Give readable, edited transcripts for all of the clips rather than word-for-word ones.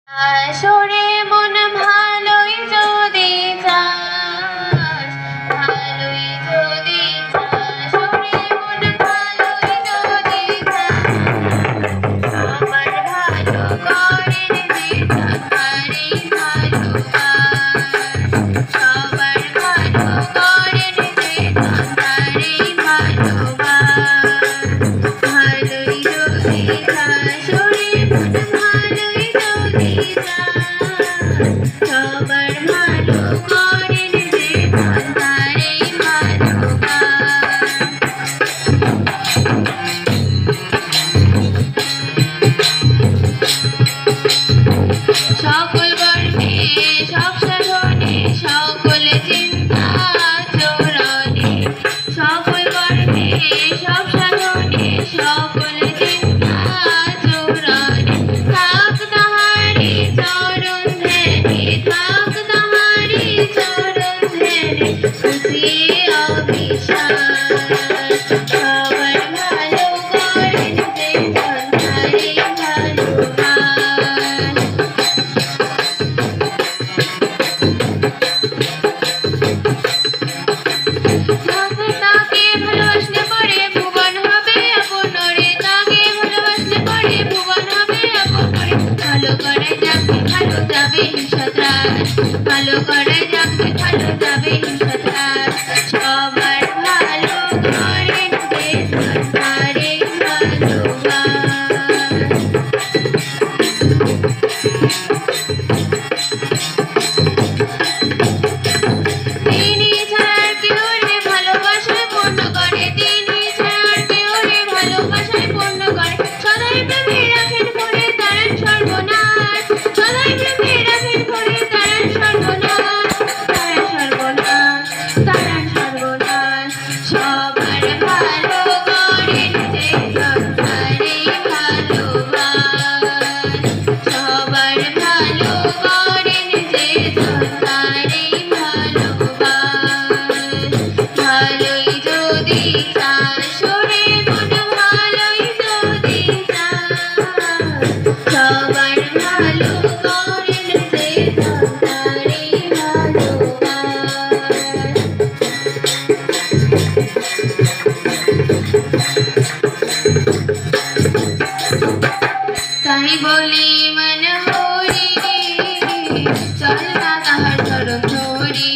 আসরে মন ভালোই যদি চাস, ভালোই যদি চাস, ওরে মন ভালোই যদি চাস, আমার ভালো করেন যে তাহারই ভালোবাস, সবার ভালো করেন যে তাহারই ভালোবাস, ভালোই যদি চাস, ওরে মন ভালোই যদি সবার ভালো করেন যে তাহারই ভালোবাস। সকল গর্বে সব সাধনে সকল চিন্তা চরণে, সকল গর্বে সব সাধনে সকল চিন্তা চরণে, থাক তাহারি চরণ ধ্যানে, থাক তাহারি চরণ ধ্যানে, খুশিয়ে অবিশ্বাস, সবার ভালো করেন যে তাহারই ভালোবাস। তাকে ভালোবাসলে পরে ভুবন হবে আপন রে, তাকে ভালোবাসলে পরে ভুবন হবে আপন রে, ভালো করে যাবে ভালো যাবে হিংসাত্রাস, ভালো করে যাবে ভালো যাবে হিংসাত্রাস, সবার ভালো করেন যে তাহারই ভালোবাস। তিনি ছাড়া কেউ রে ভালোবাসায় পূর্ণ করে, তিনি ছাড়া কেউ রে ভালোবাসায় পূর্ণ করে, সদাই প্রেমে রাখেন করে তারান সর্বনাশ, সদাই প্রেমে রাখেন করে তারান সর্বনাশ, তারান সর্বনাশ, তারান সর্বনাশ, সবার ভালো করেন যে তাহারই ভালোবাস, সবার ভালো করেন যে তাহারই ভালোবাস, ভালোই যদি চাস, ওরে মন ভালোই যদি চাস, সবার ভালো করেন যে তাহারই ভালোবাস। তাই বলি মন হরি, চল না তাহার চরণ ধরি,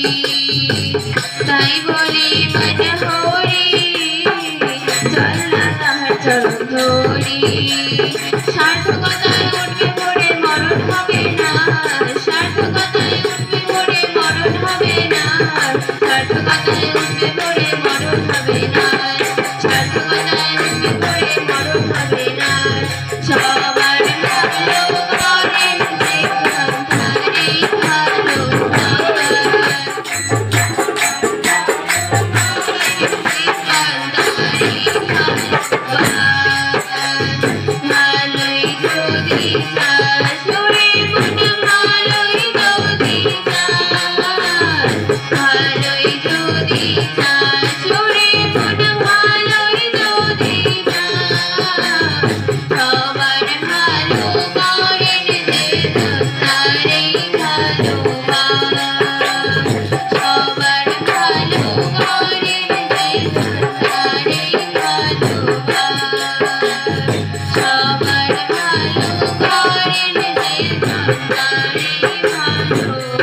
তাই বলি মন হরি, চল না তাহার চরণ ধরি, সার্থকতায় উঠবে ভরে মরণ হবে না, সার্থকতায় উঠবে ভরে মরণ হবে না, সার্থকতায় উঠবে ভরে মরণ হবে না, সার্থকতায় উঠবে ভরে মরণ হবে না, সবার ভালো করেন যে তাহারই ভালোবাস, ভালোই যদি চাস, ওরে মন ভালোই যদি চাস, ভালোই যদি চাস, ওরে মন ভালোই যদি চাস, সবার ভালো করেন যে তাহারই ভালোবাস, সবার ভালো করেন যে তাহারই ভালোবাস, সবার ভালো করেন যে তাহারই ভালোবাস।